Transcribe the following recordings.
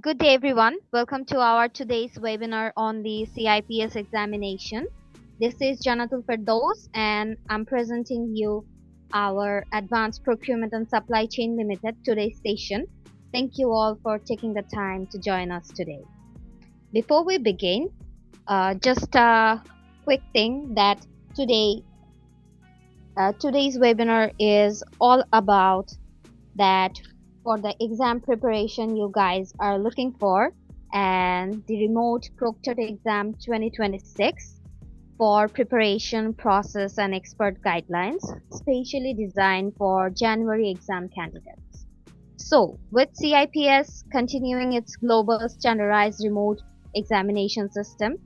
Good day, everyone. Welcome to our today's webinar on the CIPS examination. This is Janatul Firdaus, and I'm presenting you our Advanced Procurement and Supply Chain Limited today's session. Thank you all for taking the time to join us today. Before we begin, just a quick thing that today's webinar is all about that for the exam preparation you guys are looking for and the remote proctored exam 2026 for preparation process and expert guidelines specially designed for January exam candidates. So with CIPS continuing its global standardized remote examination system,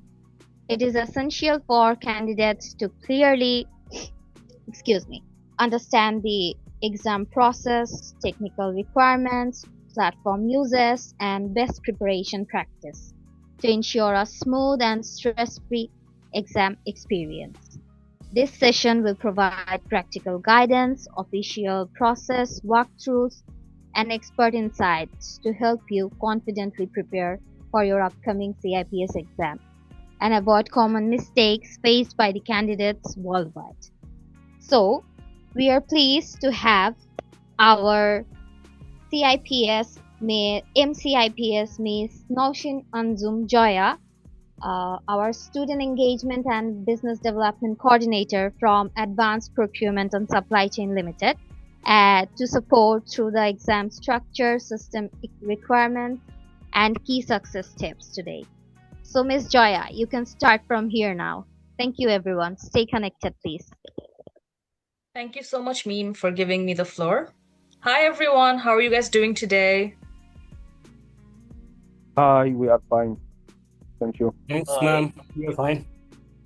it is essential for candidates to clearly understand the exam process, technical requirements, platform uses, and best preparation practice to ensure a smooth and stress-free exam experience. This session will provide practical guidance, official process walkthroughs, and expert insights to help you confidently prepare for your upcoming CIPS exam and avoid common mistakes faced by the candidates worldwide. So, we are pleased to have our MCIPS Miss Nowsheen Anzum Joya, our Student Engagement and Business Development Coordinator from Advanced Procurement and Supply Chain Limited, to support through the exam structure, system requirements, and key success tips today. So Miss Joya, you can start from here now. Thank you everyone. Stay connected, please. Thank you so much, Meme, for giving me the floor. Hi, everyone. How are you guys doing today? Hi, we are fine. Thank you. Thanks, ma'am. We are fine.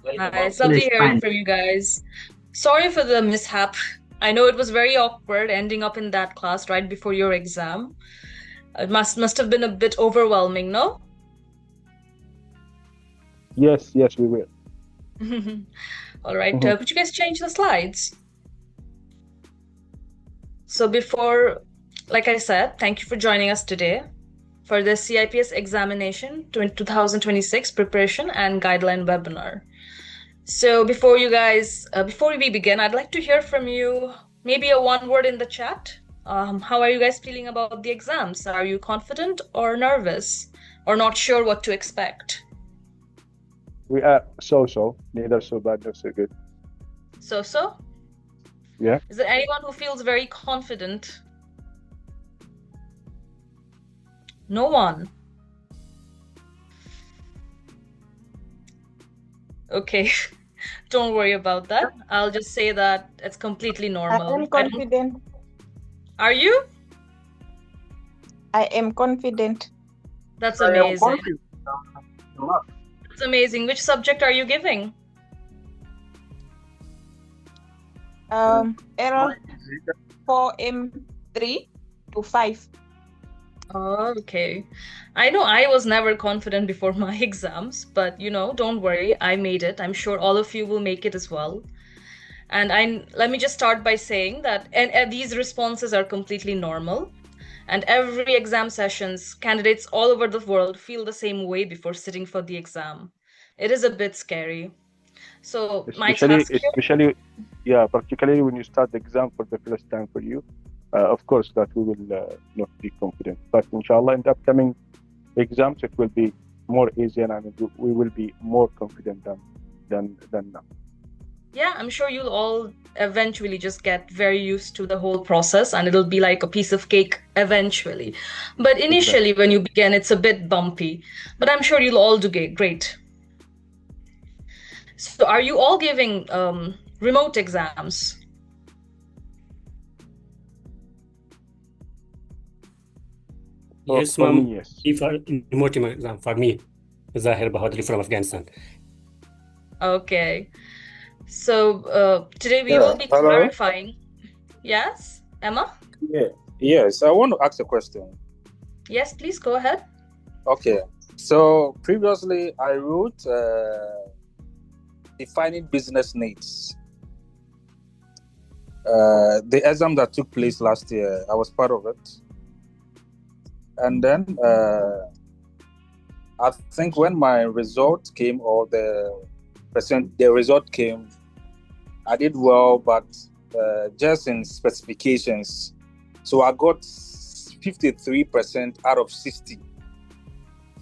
Hi, it's lovely hearing from you guys. Sorry for the mishap. I know it was very awkward ending up in that class right before your exam. It must have been a bit overwhelming, no? Yes, we will. All right. Could you guys change the slides? So before, like I said, thank you for joining us today for the CIPS examination 2026 preparation and guideline webinar. So before we begin, I'd like to hear from you, maybe a one word in the chat. How are you guys feeling about the exams? Are you confident or nervous or not sure what to expect? We are so, neither so bad nor so good. So? Yeah. Is there anyone who feels very confident? No one. Okay, don't worry about that. I'll just say that it's completely normal. I am confident. Are you? I am confident. That's amazing. That's amazing. Which subject are you giving? Error 4M3 to 5. Oh, okay. I know I was never confident before my exams, but don't worry, I made it. I'm sure all of you will make it as well. And let me just start by saying that and these responses are completely normal. And every exam sessions, candidates all over the world feel the same way before sitting for the exam. It is a bit scary. So particularly when you start the exam for the first time for you, of course that we will not be confident. But inshallah, in the upcoming exams, it will be more easy and we will be more confident than now. Yeah, I'm sure you'll all eventually just get very used to the whole process and it'll be like a piece of cake eventually. But initially, when you begin, it's a bit bumpy. But I'm sure you'll all do great. So are you all giving remote exams? Yes, ma'am. Yes. If remote exam for me, Zahir Bahadri from Afghanistan. Okay. So today we will be clarifying. Yes, Emma? Yes, I want to ask a question. Yes, please go ahead. Okay. So previously I wrote defining business needs. The exam that took place last year, I was part of it. And then I think when my result came, or the result came, I did well, but just in specifications. So I got 53% out of 60.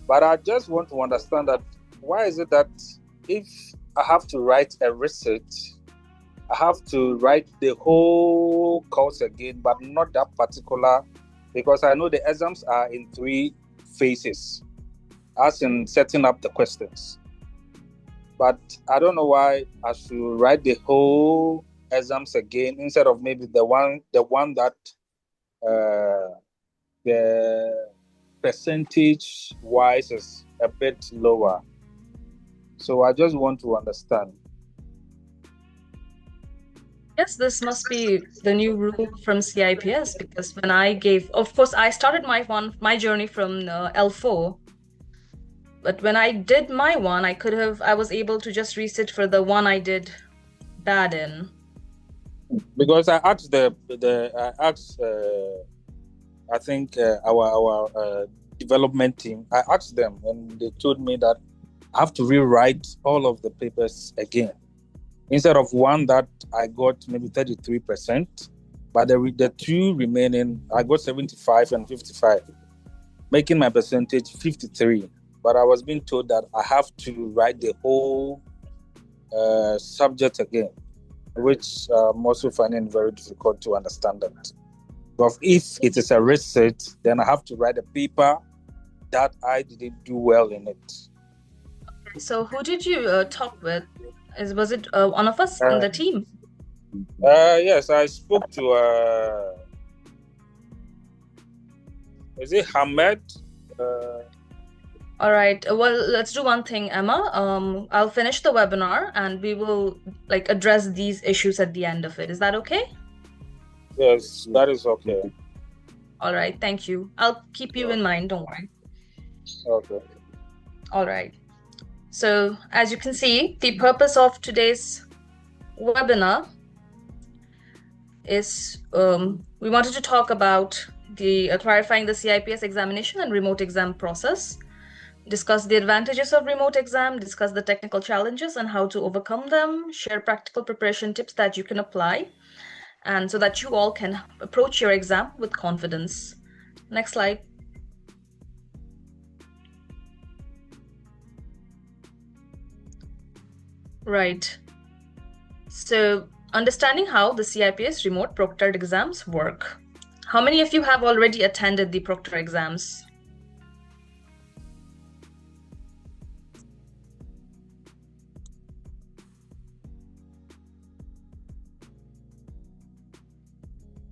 But I just want to understand that why is it that if I have to write a research, I have to write the whole course again, but not that particular, because I know the exams are in 3 phases, as in setting up the questions. But I don't know why I should write the whole exams again instead of maybe the one that the percentage wise is a bit lower. So I just want to understand. Yes, this must be the new rule from CIPS, because when I gave, of course, I started my journey from L4. But when I did my one, I was able to just resit for the one I did bad in. Because I asked I think our development team, I asked them, and they told me that I have to rewrite all of the papers again. Instead of one that I got maybe 33%, but the 2 remaining, I got 75 and 55, making my percentage 53. But I was being told that I have to write the whole subject again, which I'm also finding very difficult to understand that. But if it is a research, then I have to write a paper that I didn't do well in it. So who did you talk with? Was it one of us on the team? Yes, I spoke to is it Hamed? All right. Well, let's do one thing, Emma. I'll finish the webinar and we will address these issues at the end of it. Is that okay? Yes, that is okay. All right. Thank you. I'll keep you in mind. Don't worry. Okay. All right. So as you can see, the purpose of today's webinar is we wanted to talk about the clarifying the CIPS examination and remote exam process, discuss the advantages of remote exam, discuss the technical challenges and how to overcome them, share practical preparation tips that you can apply, and so that you all can approach your exam with confidence. Next slide. Right. So understanding how the CIPS remote proctored exams work. How many of you have already attended the proctor exams?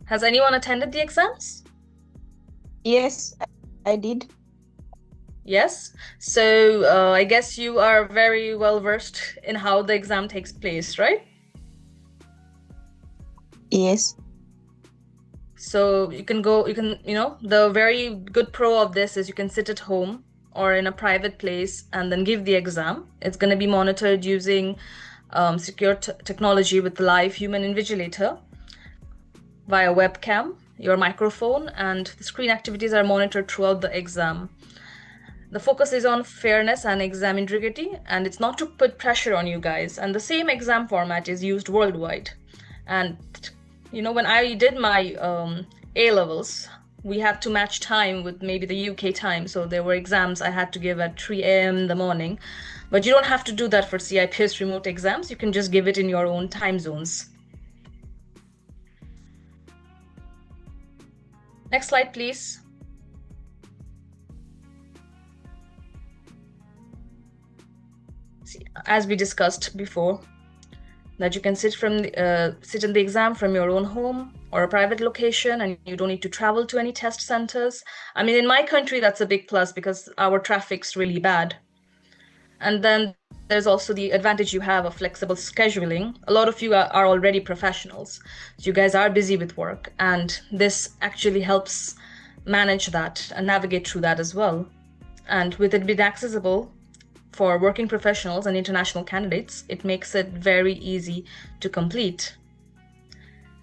Has anyone attended the exams? Yes, I did. Yes. So I guess you are very well versed in how the exam takes place, right? Yes. So the very good pro of this is you can sit at home or in a private place and then give the exam. It's going to be monitored using secure technology with the live human invigilator via webcam, your microphone, and the screen activities are monitored throughout the exam. The focus is on fairness and exam integrity, and it's not to put pressure on you guys. And the same exam format is used worldwide. And when I did my A-levels, we had to match time with maybe the UK time. So there were exams I had to give at 3 a.m. in the morning. But you don't have to do that for CIPS remote exams. You can just give it in your own time zones. Next slide, please. See, as we discussed before, that you can sit in the exam from your own home or a private location, and you don't need to travel to any test centers. I mean, in my country, that's a big plus because our traffic's really bad. And then there's also the advantage you have of flexible scheduling. A lot of you are already professionals. So you guys are busy with work, and this actually helps manage that and navigate through that as well. And with it being accessible for working professionals and international candidates, it makes it very easy to complete.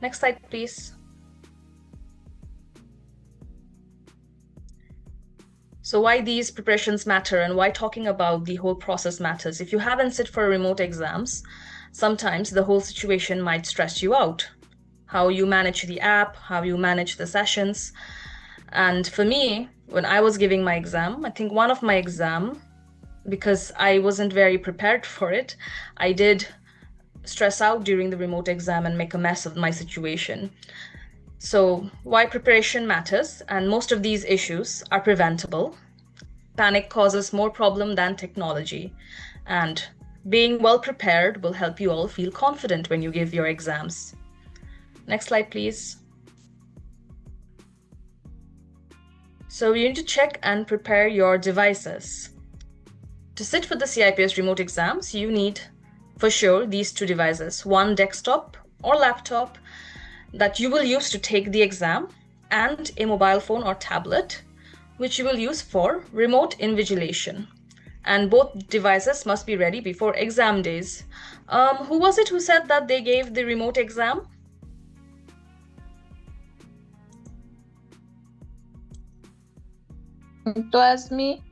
Next slide, please. So why these preparations matter and why talking about the whole process matters. If you haven't sit for remote exams, sometimes the whole situation might stress you out. How you manage the app, how you manage the sessions. And for me, when I was giving my exam, I think one of my exam, because I wasn't very prepared for it, I did stress out during the remote exam and make a mess of my situation. So why preparation matters, and most of these issues are preventable. Panic causes more problem than technology, and being well prepared will help you all feel confident when you give your exams. Next slide, please. So you need to check and prepare your devices. To sit for the CIPS remote exams, you need for sure these two devices, one desktop or laptop that you will use to take the exam, and a mobile phone or tablet, which you will use for remote invigilation. And both devices must be ready before exam days. Who was it who said that they gave the remote exam? It was me.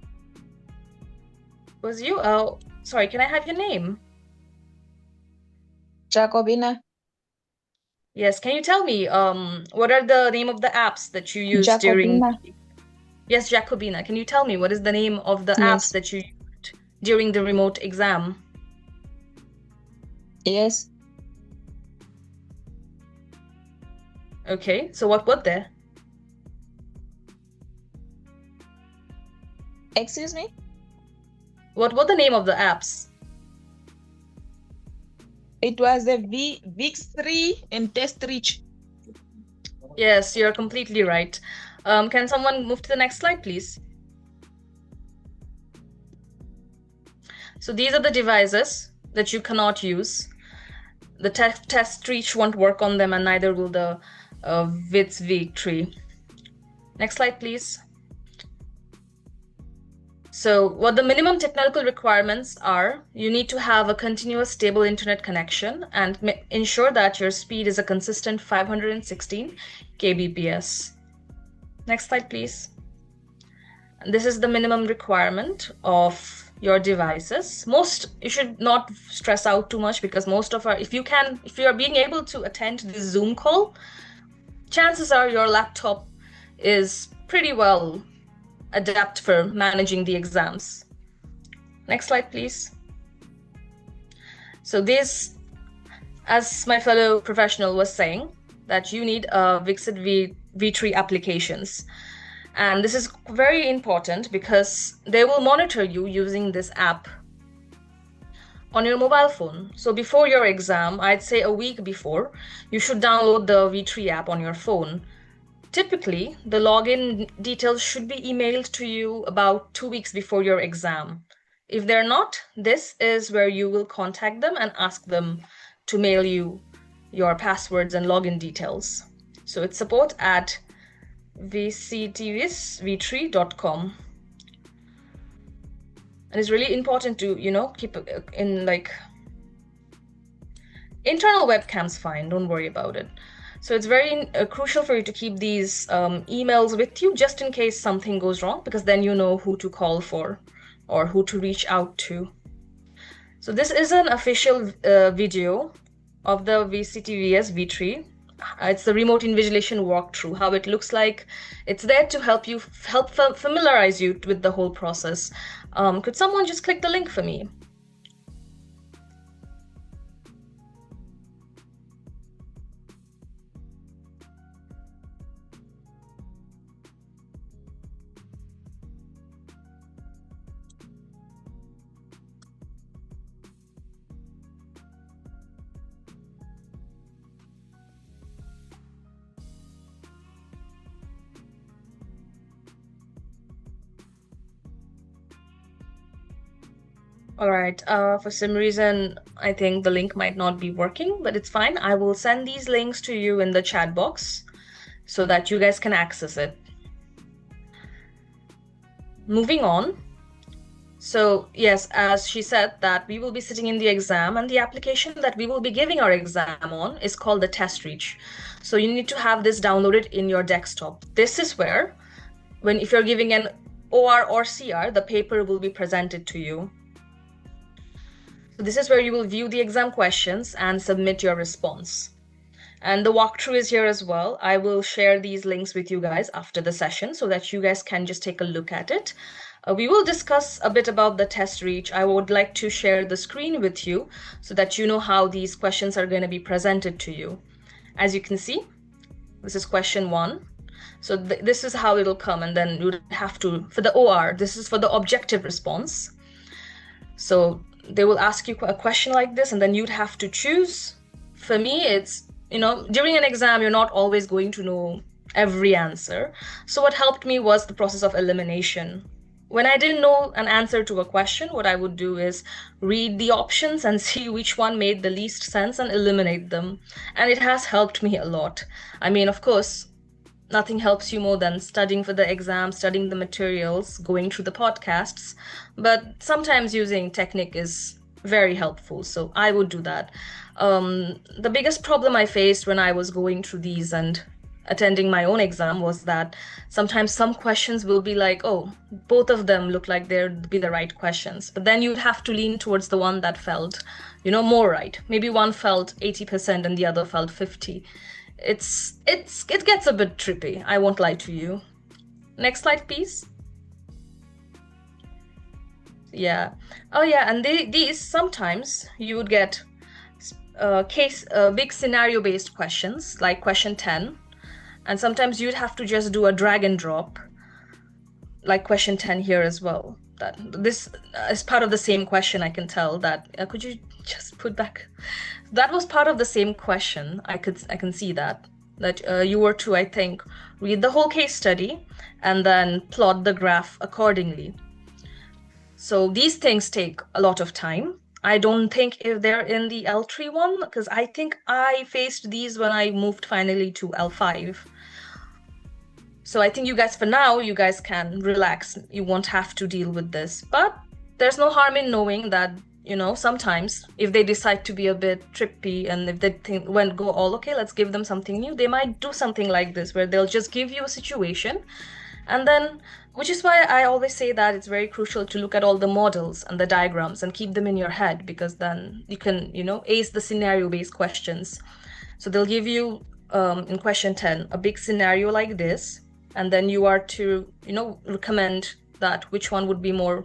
Was you? Oh, sorry, can I have your name? Jacobina. Yes, can you tell me what are the name of the apps that you use during... Yes, Jacobina, can you tell me what is the name of the apps that you used during the remote exam? Yes. Okay, so what were they? Excuse me? What were the name of the apps? It was the VIX3 and TestReach. Yes, you're completely right. Can someone move to the next slide, please? So these are the devices that you cannot use. The TestReach won't work on them, and neither will the VIX3. Next slide, please. So what the minimum technical requirements are, you need to have a continuous stable internet connection and ensure that your speed is a consistent 516 kbps. Next slide, please. And this is the minimum requirement of your devices. You should not stress out too much, because most of if you are being able to attend this Zoom call, chances are your laptop is pretty well adapt for managing the exams. Next slide, please. So this, as my fellow professional was saying, that you need Vixit V3 applications. And this is very important because they will monitor you using this app on your mobile phone. So before your exam, I'd say a week before, you should download the V3 app on your phone. Typically, the login details should be emailed to you about 2 weeks before your exam. If they're not, this is where you will contact them and ask them to mail you your passwords and login details. So it's support at vctvsv3.com. And it's really important to, keep in internal webcams fine, don't worry about it. So it's very crucial for you to keep these emails with you just in case something goes wrong, because then you know who to call for or who to reach out to. So this is an official video of the VCTVS V3. It's the remote invigilation walkthrough, how it looks like. It's there to help familiarize you with the whole process. Could someone just click the link for me? All right, for some reason, I think the link might not be working, but it's fine. I will send these links to you in the chat box so that you guys can access it. Moving on. So yes, as she said, that we will be sitting in the exam, and the application that we will be giving our exam on is called the TestReach. So you need to have this downloaded in your desktop. This is where, if you're giving an OR or CR, the paper will be presented to you. So this is where you will view the exam questions and submit your response. And the walkthrough is here as well. I will share these links with you guys after the session so that you guys can just take a look at it. We will discuss a bit about the test reach. I would like to share the screen with you so that you know how these questions are going to be presented to you. As you can see, this is question 1. So this is how it'll come, and then you would have to, for the OR, this is for the objective response. So they will ask you a question like this, and then you'd have to choose. For me, it's, during an exam, you're not always going to know every answer. So what helped me was the process of elimination. When I didn't know an answer to a question, what I would do is read the options and see which one made the least sense and eliminate them. And it has helped me a lot. I mean, of course, nothing helps you more than studying for the exam, studying the materials, going through the podcasts. But sometimes using technique is very helpful. So I would do that. The biggest problem I faced when I was going through these and attending my own exam was that sometimes some questions will be like, oh, both of them look like they'd be the right questions. But then you'd have to lean towards the one that felt, more right. Maybe one felt 80% and the other felt 50%. It gets a bit trippy, I won't lie to you. Next slide, please. Yeah. Oh yeah, and these sometimes you would get big scenario-based questions like question 10. And sometimes you'd have to just do a drag and drop, like question 10 here as well. This is part of the same question, I can tell that. Could you just put back? That was part of the same question. I can see that you were to, I think, read the whole case study and then plot the graph accordingly. So these things take a lot of time. I don't think if they're in the L3 one, because I think I faced these when I moved finally to L5. So I think you guys, for now, you guys can relax. You won't have to deal with this. But there's no harm in knowing that, sometimes if they decide to be a bit trippy and if they go all, okay, let's give them something new, they might do something like this where they'll just give you a situation. And then, which is why I always say that it's very crucial to look at all the models and the diagrams and keep them in your head, because then you can, ace the scenario-based questions. So they'll give you, in question 10, a big scenario like this. And then you are to, recommend that which one would be more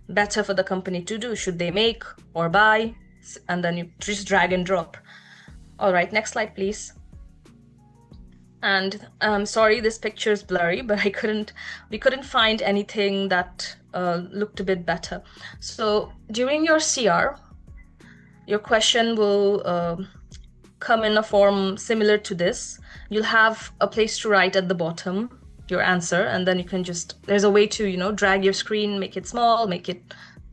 better for the company to do. Should they make or buy? And then you just drag and drop. All right, next slide, please. And sorry, this picture is blurry, but we couldn't find anything that looked a bit better. So during your CR, your question will come in a form similar to this. You'll have a place to write at the bottom your answer, and then you can there's a way to, drag your screen, make it small, make it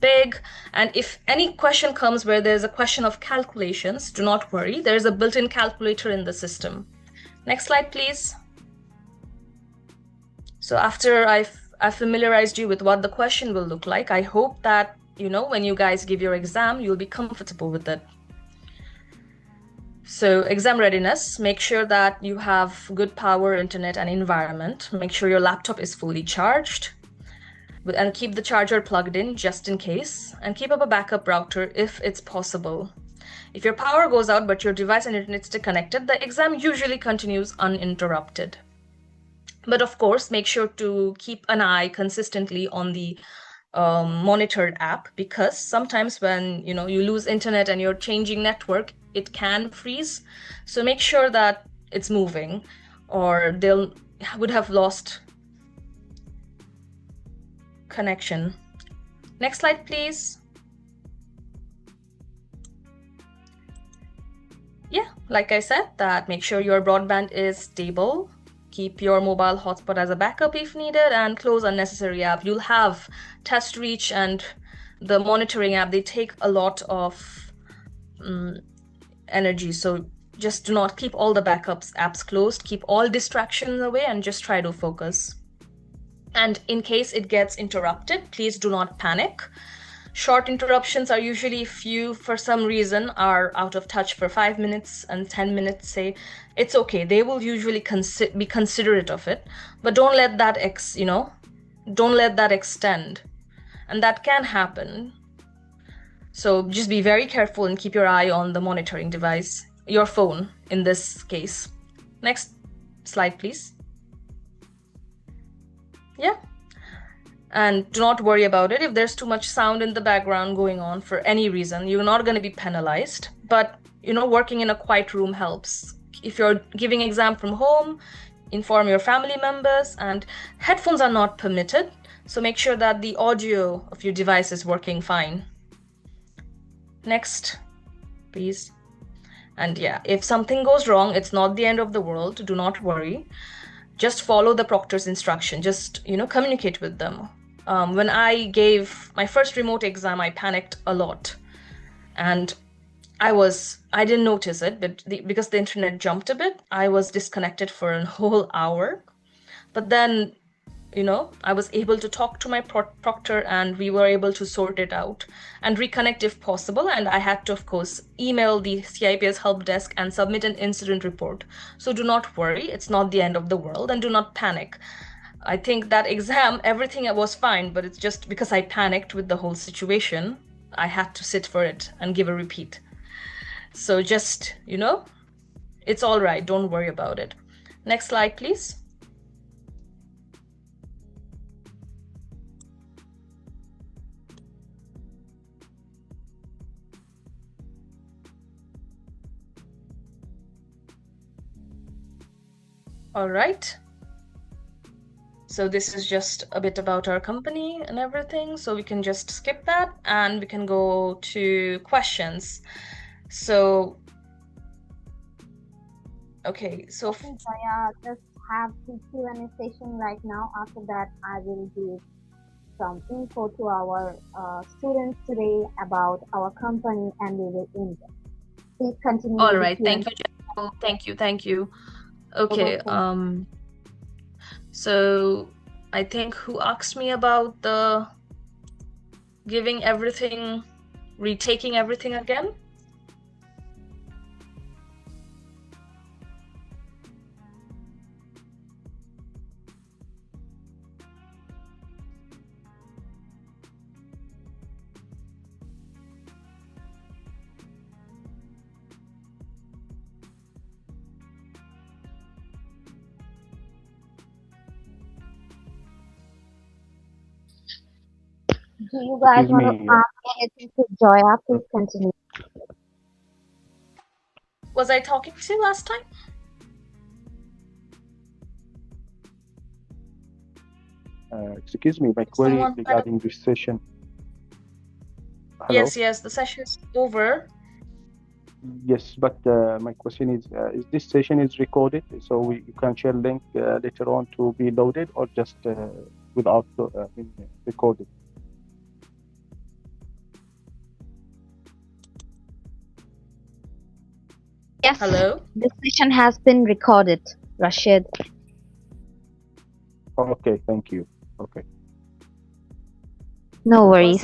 big. And if any question comes where there's a question of calculations, do not worry, there's a built-in calculator in the system. Next slide, please. So after I've familiarized you with what the question will look like, I hope that, when you guys give your exam, you'll be comfortable with it. So exam readiness, make sure that you have good power, internet, and environment. Make sure your laptop is fully charged and keep the charger plugged in just in case, and keep up a backup router if it's possible. If your power goes out but your device and internet is connected, the exam usually continues uninterrupted. But of course, make sure to keep an eye consistently on the monitored app, because sometimes when you lose internet and you're changing network, it can freeze. So make sure that it's moving, or would have lost connection. Next slide, please. Yeah, like I said, that make sure your broadband is stable. Keep your mobile hotspot as a backup if needed, and close unnecessary app. You'll have Test Reach and the monitoring app. They take a lot of energy. So just do not keep all the apps closed. Keep all distractions away and just try to focus. And in case it gets interrupted, please do not panic. Short interruptions are usually if you, for some reason, are out of touch for 5 minutes and 10 minutes, say, it's okay. They will usually be considerate of it, but don't let that don't let that extend. And that can happen. So just be very careful and keep your eye on the monitoring device, your phone in this case. Next slide, please. Yeah. And do not worry about it. If there's too much sound in the background going on for any reason, you're not going to be penalized. But, working in a quiet room helps. If you're giving exam from home, inform your family members, and headphones are not permitted. So make sure that the audio of your device is working fine. Next, please. And yeah, if something goes wrong, it's not the end of the world. Do not worry. Just follow the proctor's instruction. Just, communicate with them. When I gave my first remote exam, I panicked a lot. And I didn't notice it, but because the internet jumped a bit, I was disconnected for a whole hour. But then, I was able to talk to my proctor and we were able to sort it out and reconnect if possible. And I had to, of course, email the CIPS help desk and submit an incident report. So do not worry, it's not the end of the world, and do not panic. I think that exam, everything was fine, but it's just because I panicked with the whole situation, I had to sit for it and give a repeat. So just, it's all right. Don't worry about it. Next slide, please. All right. So this is just a bit about our company and everything. So we can just skip that and we can go to questions. So, okay. So Joya, just have the Q&A session right now. After that, I will give some info to our students today about our company and we will end it. Please continue. All right. Thank you, Jennifer. Thank you. Okay. So I think who asked me about the giving everything, retaking everything again? Do you guys want to ask anything to Joya? Please continue. Was I talking to you last time? Excuse me, my query regarding this session. Hello? Yes, the session is over. Yes, but my question is this session is recorded, so you can share link later on to be loaded, or just without recorded? Yes. Hello? This session has been recorded, Rashid. Okay, thank you. Okay. No worries.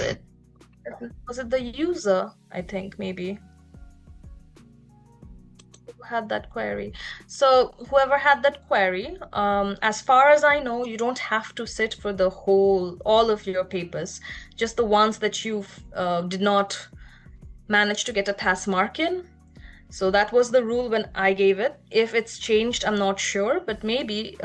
Was it the user, I think, maybe? Who had that query? So whoever had that query, as far as I know, you don't have to sit for the all of your papers, just the ones that you did not manage to get a pass mark in. So that was the rule when I gave it. If it's changed, I'm not sure, but maybe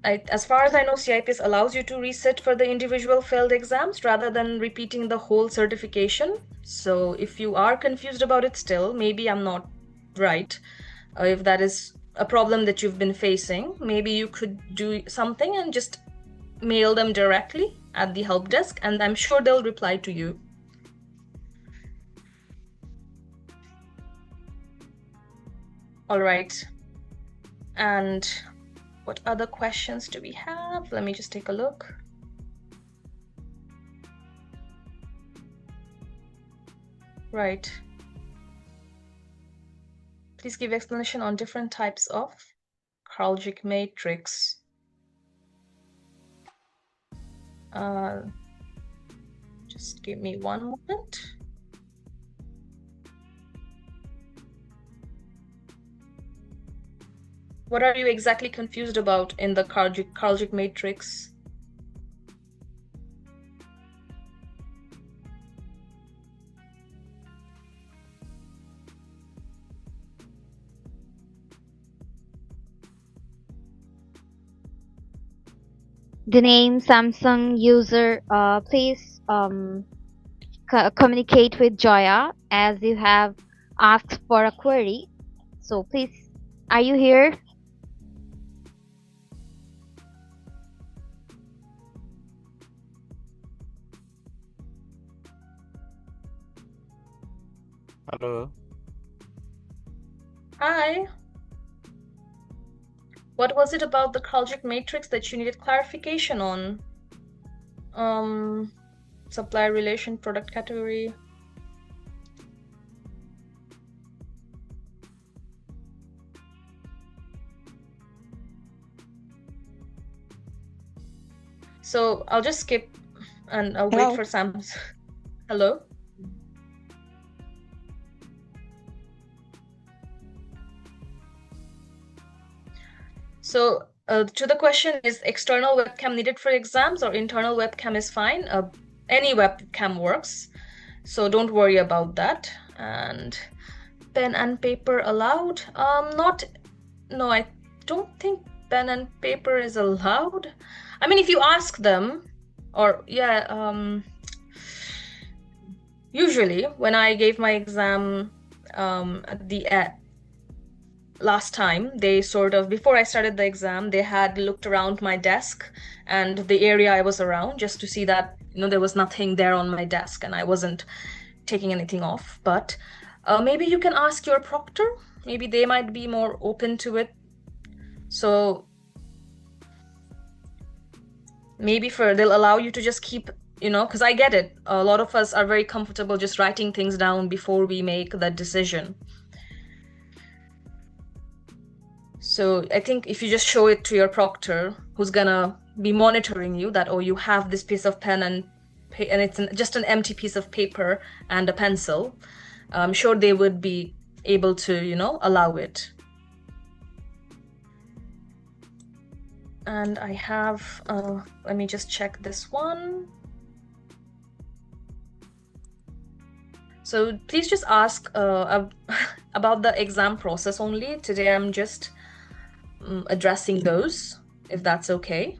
as far as I know, CIPS allows you to resit for the individual failed exams rather than repeating the whole certification. So if you are confused about it still, maybe I'm not right. If that is a problem that you've been facing, maybe you could do something and just mail them directly at the help desk, and I'm sure they'll reply to you. All right. And what other questions do we have? Let me just take a look. Right. Please give explanation on different types of Kraljic matrix. Just give me one moment. What are you exactly confused about in the Karljic matrix? The name Samsung user, please communicate with Joya as you have asked for a query. So please, are you here? Hello. Hi. What was it about the Karljic matrix that you needed clarification on? Supply relation, product category. So I'll just skip and I'll wait for Sam's. Hello? So to the question, is external webcam needed for exams or internal webcam is fine? Any webcam works, so don't worry about that. And pen and paper allowed? No, I don't think pen and paper is allowed. I mean, if you ask them, or yeah, usually when I gave my exam at the last time, they sort of, before I started the exam, they had looked around my desk and the area I was around just to see that, you know, there was nothing there on my desk and I wasn't taking anything off. But maybe you can ask your proctor. Maybe they might be more open to it. So maybe they'll allow you to just keep, you know, because I get it. A lot of us are very comfortable just writing things down before we make that decision. So I think if you just show it to your proctor, who's gonna be monitoring you, that, oh, you have this piece of pen and it's just an empty piece of paper and a pencil, I'm sure they would be able to, you know, allow it. And I have, let me just check this one. So please just ask about the exam process only. Today I'm just addressing those, if that's okay.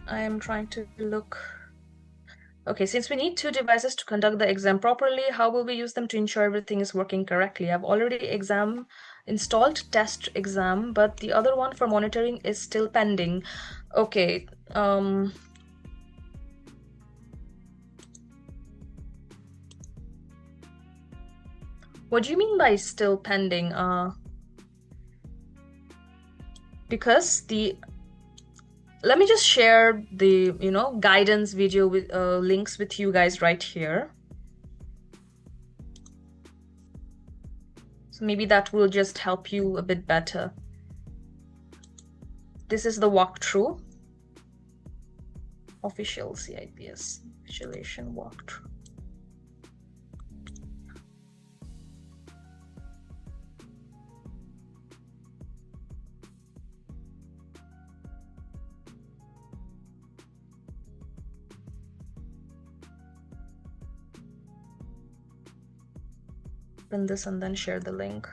I am trying to look. Okay, since we need 2 devices to conduct the exam properly, how will we use them to ensure everything is working correctly? I've already installed test exam, but the other one for monitoring is still pending. Okay. What do you mean by still pending? Because let me just share the, you know, guidance video with links with you guys right here. So maybe that will just help you a bit better. This is the walkthrough. Official CIPS visualization walkthrough. Open this and then share the link.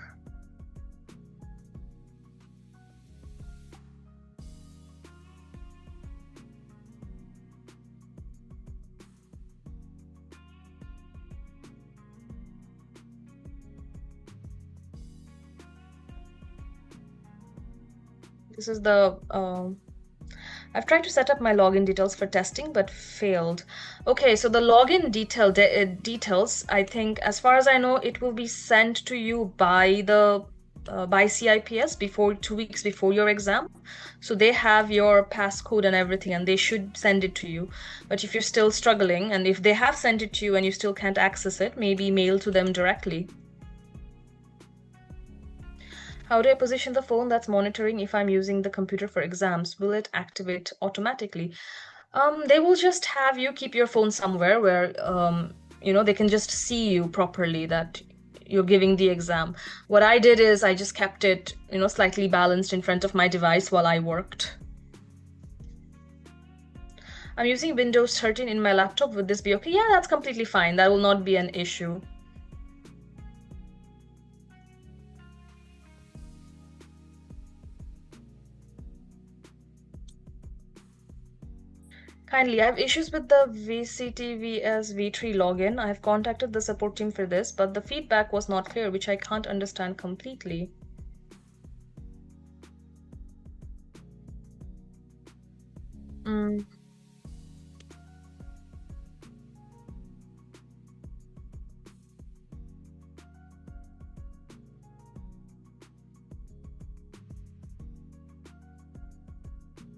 This is the I've tried to set up my login details for testing, but failed. Okay, so the login details, I think, as far as I know, it will be sent to you by the by CIPS 2 weeks before your exam. So they have your passcode and everything, and they should send it to you. But if you're still struggling, and if they have sent it to you and you still can't access it, maybe mail to them directly. How do I position the phone that's monitoring if I'm using the computer for exams? Will it activate automatically? They will just have you keep your phone somewhere where they can just see you properly that you're giving the exam. What I did is I just kept it, slightly balanced in front of my device while I worked. I'm using Windows 13 in my laptop. Would this be okay? Yeah, that's completely fine. That will not be an issue. Kindly, I have issues with the VCTVS V3 login. I have contacted the support team for this, but the feedback was not clear, which I can't understand completely.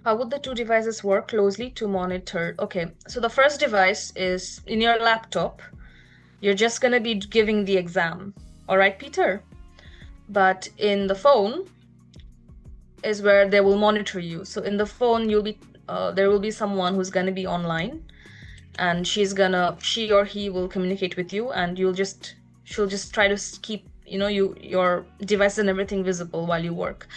How would the two devices work closely to monitor? Okay, so the first device is in your laptop. You're just going to be giving the exam. All right, Peter? But in the phone is where they will monitor you. So in the phone, there will be someone who's going to be online, and she or he will communicate with you, and she'll just try to keep, your device and everything visible while you work.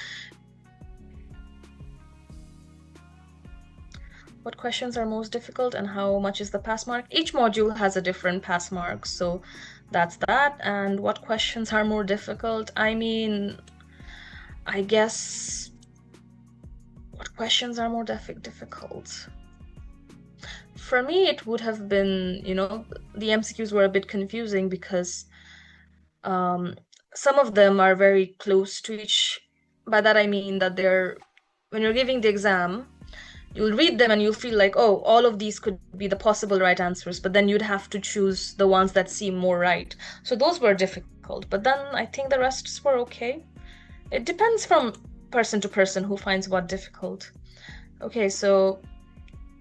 What questions are most difficult and how much is the pass mark? Each module has a different pass mark, so that's that. And what questions are more difficult? I mean, I guess, what questions are more difficult? For me, it would have been, the MCQs were a bit confusing because some of them are very close to each. By that I mean that when you're giving the exam, you'll read them and you'll feel like, oh, all of these could be the possible right answers, but then you'd have to choose the ones that seem more right. So those were difficult, but then I think the rest were okay. It depends from person to person who finds what difficult. Okay, so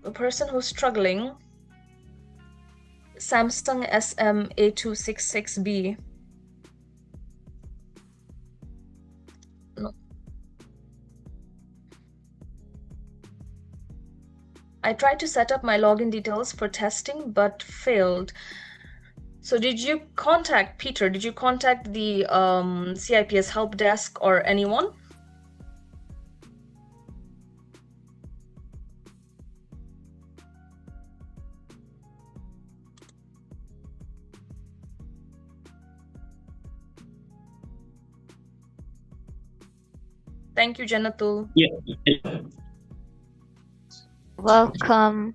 the person who's struggling, Samsung SM A266B. No. I tried to set up my login details for testing, but failed. So did you contact Peter? Did you contact the CIPS help desk or anyone? Thank you, Janatul. Yeah. Welcome.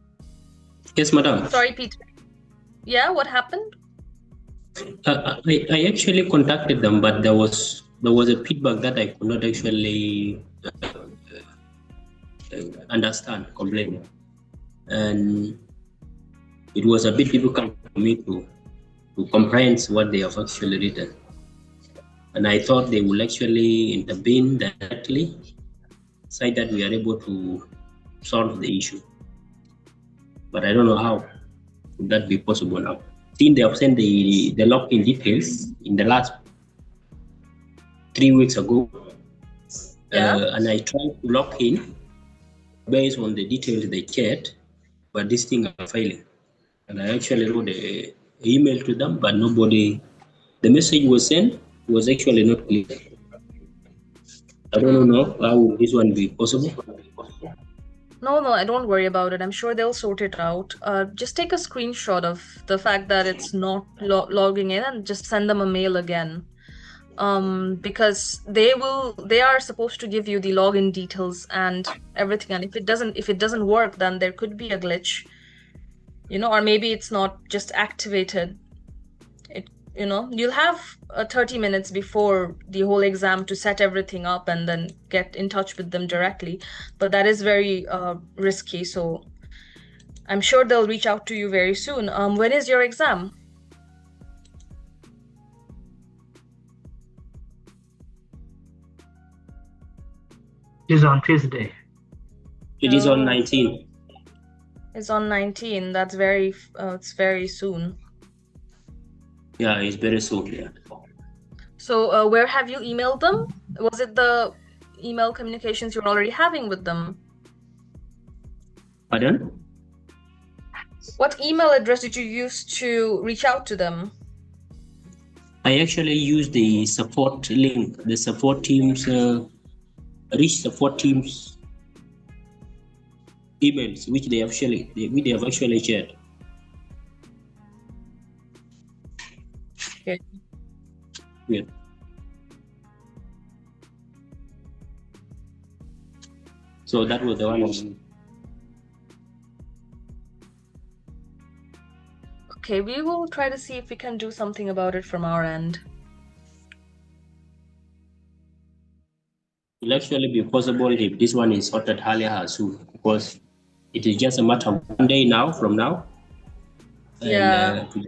Yes, madam. Sorry, Peter. Yeah, what happened? I actually contacted them, but there was a feedback that I could not actually understand completely, and it was a bit difficult for me to comprehend what they have actually written. And I thought they will actually intervene directly, so that we are able to solve the issue. But I don't know how would that be possible now. Since they have sent the login details in the last 3 weeks ago, and I tried to log in based on the details they shared, but this thing are failing. And I actually wrote an email to them, but the message was sent was actually not clear. I don't know how this one be possible. No, I don't worry about it. I'm sure they'll sort it out. Just take a screenshot of the fact that it's not logging in and just send them a mail again. Because they are supposed to give you the login details and everything. And if it doesn't work, then there could be a glitch, or maybe it's not just activated. You'll have 30 minutes before the whole exam to set everything up and then get in touch with them directly. But that is very risky. So I'm sure they'll reach out to you very soon. When is your exam? It is on Tuesday. It is on 19. It's on 19. That's it's very soon. Yeah, it's very soon. Yeah. So where have you emailed them? Was it the email communications you're already having with them? Pardon? What email address did you use to reach out to them? I actually used the support link, the support teams, reach support teams emails, which they have actually shared. Okay. Yeah. So that was the one. Okay, we will try to see if we can do something about it from our end. It will actually be possible if this one is sorted earlier as soon, because it is just a matter of 1 day now from now. Yeah. And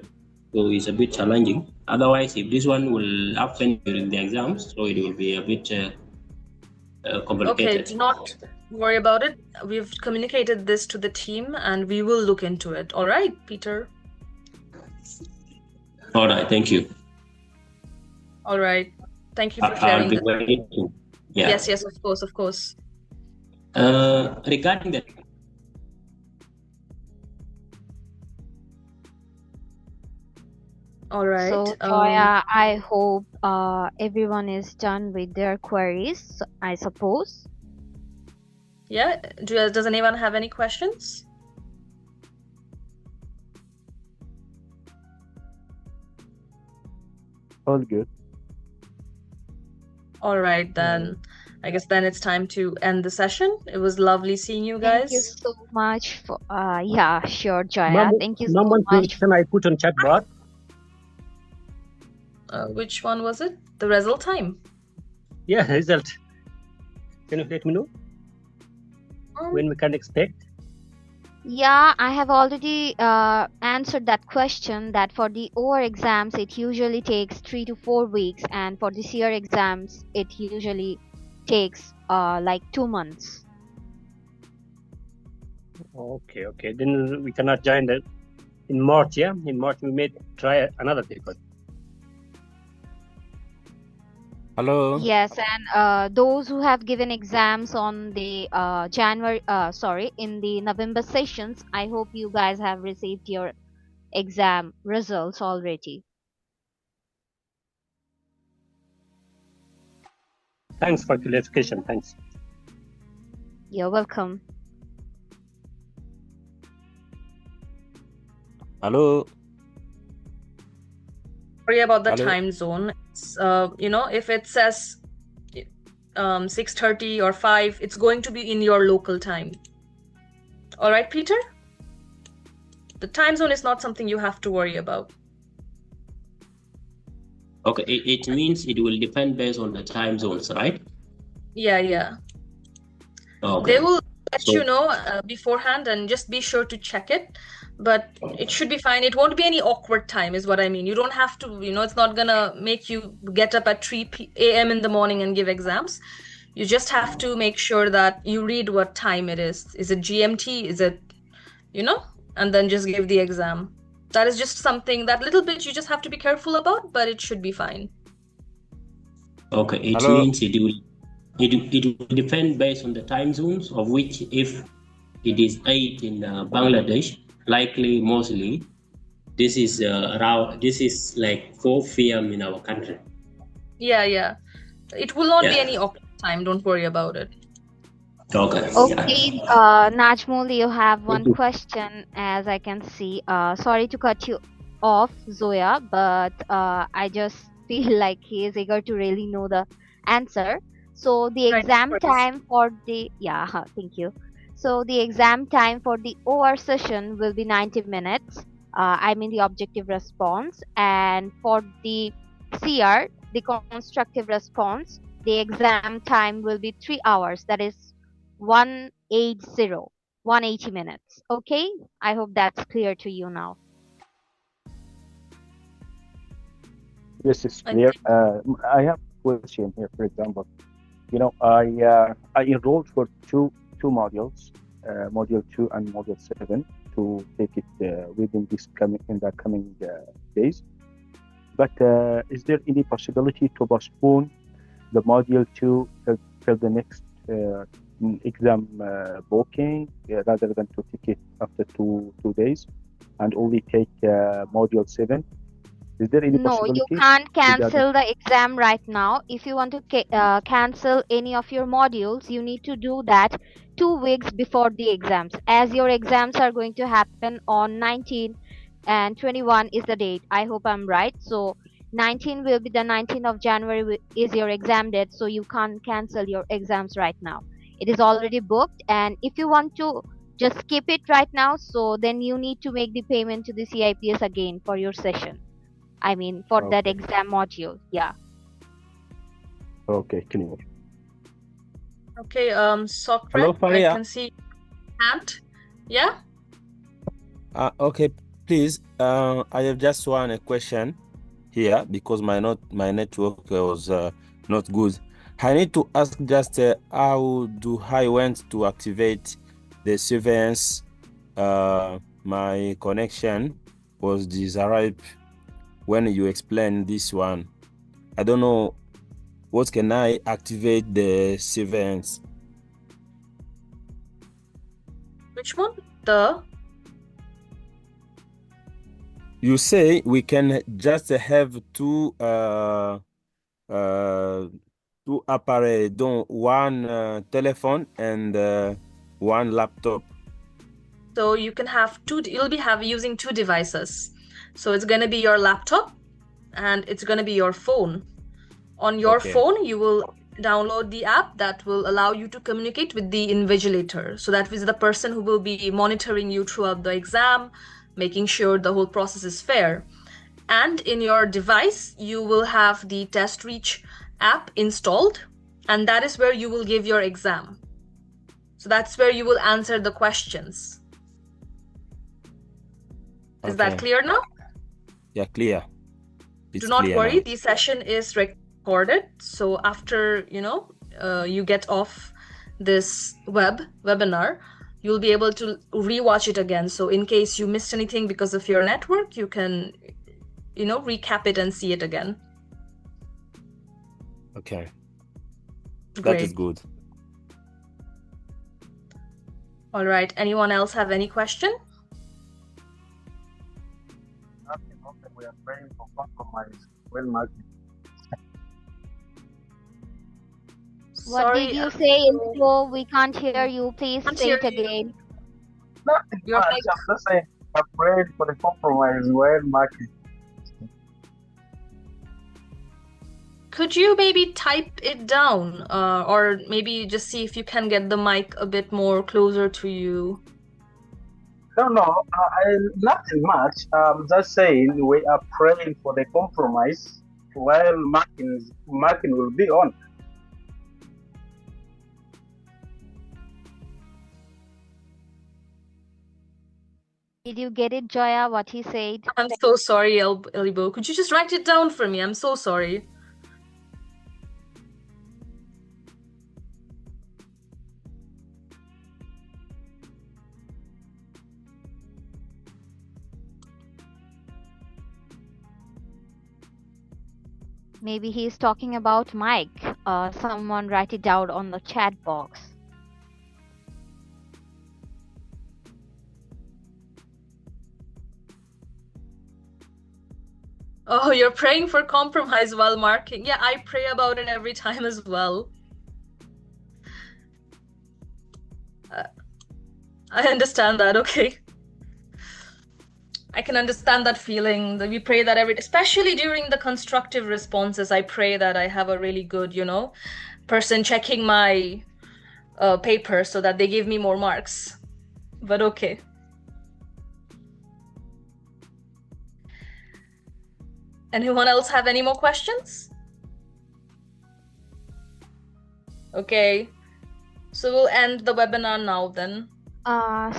so it's a bit challenging. Otherwise, if this one will happen during the exams, so it will be a bit complicated. Okay, do not worry about it. We've communicated this to the team and we will look into it. All right, Peter? All right, thank you. All right. Thank you for sharing. I'll be waiting. Yeah. Yes, of course. Regarding the all right. So, Joya, I hope everyone is done with their queries, I suppose. Yeah. Does anyone have any questions? All good. All right, then. I guess then it's time to end the session. It was lovely seeing you guys. Thank you so much for yeah, sure, Joya. Ma'am, Thank you so one much. question I put on chat box. Which one was it? The result time? Yeah, result. Can you let me know when we can expect? Yeah, I have already answered that question, that for the OR exams, it usually takes 3 to 4 weeks, and for the CR exams, it usually takes like 2 months. Okay. Then we cannot join in March, yeah? In March, we may try another paper. Hello. Yes, and those who have given exams on the in the November sessions, I hope you guys have received your exam results already. Thanks for clarification. Thanks. You're welcome. Hello. Sorry about the Hello. time zone. It's, if it says 6:30 or 5, it's going to be in your local time. All right, Peter? The time zone is not something you have to worry about. Okay, it means it will depend based on the time zones, right? Yeah. Okay. They will let you know beforehand, and just be sure to check it. But it should be fine. It won't be any awkward time, is what I mean. You don't have to, it's not gonna make you get up at 3 a.m. in the morning and give exams. You just have to make sure that you read what time it is. Is it GMT? Is it, and then just give the exam. That is just something, that little bit you just have to be careful about, but it should be fine. Okay, it Hello. means it will depend based on the time zones, of which if it is 8 in Bangladesh, likely mostly this is like 4 p.m. in our country. Yeah. It will not be any awkward time. Don't worry about it. Okay. Najmul, you have one question, as I can see. Sorry to cut you off, Zoya, but I just feel like he is eager to really know the answer. So the exam time for the thank you. So the exam time for the OR session will be 90 minutes. The objective response, and for the CR, the constructive response, the exam time will be 3 hours. That is 180 minutes. Okay, I hope that's clear to you now. Yes, it's clear. I have a question here. For example, I enrolled for two modules, module 2 and module 7, to take it within the coming days. But is there any possibility to postpone the module 2 till the next exam booking, rather than to take it after two days and only take module 7? Is there any No, possibility? you can't cancel the exam right now. If you want to cancel any of your modules, you need to do that 2 weeks before the exams, as your exams are going to happen on 19 and 21 is the date. I hope I'm right. So 19 will be the 19th of January is your exam date, so you can't cancel your exams right now. It is already booked, and if you want to just skip it right now, so then you need to make the payment to the CIPS again for your session. I mean, for that exam module. Yeah. Okay, clear. Okay, Socrates, Hello, Faria. I can see hand. Yeah? Okay, please. I have just one question here because my network was not good. I need to ask just how do I want to activate the surveillance? My connection was disrupted when you explained this one. I don't know what can I activate the surveillance. Which one? The You say we can just have two appareils, one telephone and one laptop. So you can have you'll be using two devices. So it's going to be your laptop and it's going to be your phone. On your phone, you will download the app that will allow you to communicate with the invigilator. So that is the person who will be monitoring you throughout the exam, making sure the whole process is fair. And in your device, you will have the Test Reach app installed, and that is where you will give your exam. So that's where you will answer the questions. Is that clear now? Yeah, clear. Do not worry, the session is recorded. So after, you get off this webinar, you'll be able to rewatch it again. So in case you missed anything because of your network, you can, recap it and see it again. Okay. Great. That is good. All right. Anyone else have any question? We are praying for compromise. Well, Mark. What did you say, Info? We can't hear you. Please say it again. Nothing much. I'm just saying, I'm praying for the compromise. Well, Mark. Could you maybe type it down, or maybe just see if you can get the mic a bit more closer to you? No, nothing much. I'm just saying we are praying for the compromise while marking will be on. Did you get it, Joya, what he said? I'm so sorry, Elibo. Could you just write it down for me? I'm so sorry. Maybe he's talking about Mike. Someone write it down on the chat box. Oh, you're praying for compromise while marking. Yeah, I pray about it every time as well. I understand that, okay. I can understand that feeling that we pray that especially during the constructive responses, I pray that I have a really good, person checking my paper so that they give me more marks. But okay. Anyone else have any more questions? Okay. So we'll end the webinar now then.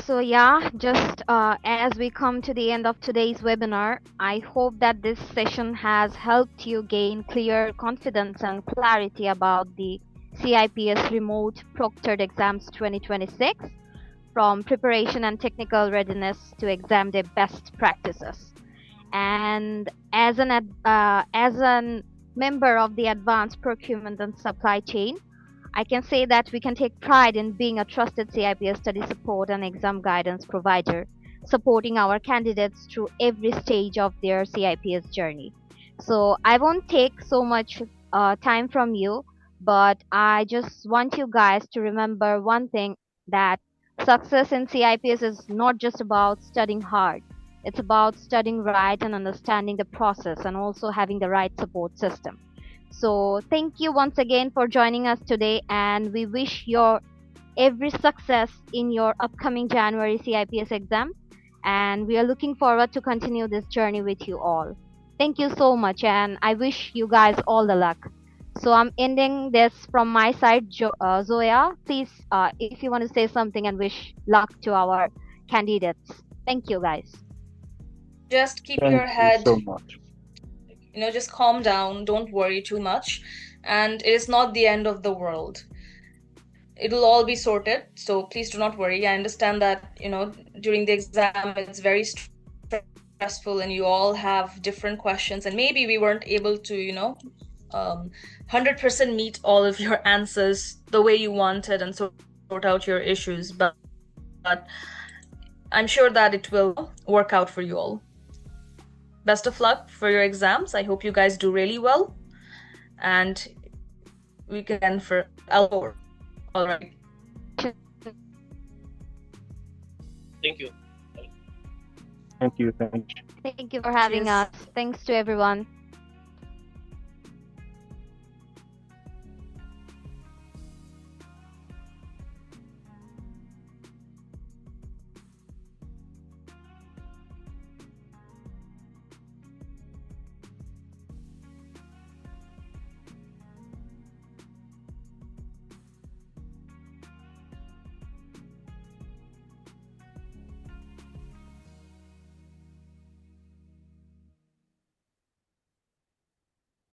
So yeah, just as we come to the end of today's webinar, I hope that this session has helped you gain clear confidence and clarity about the CIPS Remote Proctored Exams 2026, from preparation and technical readiness to exam day best practices. And as an member of the Advanced Procurement and Supply Chain, I can say that we can take pride in being a trusted CIPS study support and exam guidance provider, supporting our candidates through every stage of their CIPS journey. So I won't take so much time from you, but I just want you guys to remember one thing, that success in CIPS is not just about studying hard. It's about studying right and understanding the process and also having the right support system. So thank you once again for joining us today, and we wish your every success in your upcoming January CIPS exam, and we are looking forward to continue this journey with you all. Thank you so much, and I wish you guys all the luck. So I'm ending this from my side. Zoya, please, if you want to say something and wish luck to our candidates. Thank you, guys. Just keep Thank your head, you so much. Just calm down, don't worry too much, and it is not the end of the world. It'll all be sorted, so please do not worry. I understand that, during the exam it's very stressful and you all have different questions, and maybe we weren't able to, 100% meet all of your answers the way you wanted and sort out your issues, but I'm sure that it will work out for you all. Best of luck for your exams. I hope you guys do really well, and we can for L4. All right. Thank you. Thank you. Thank you for having Cheers. us. Thanks to everyone.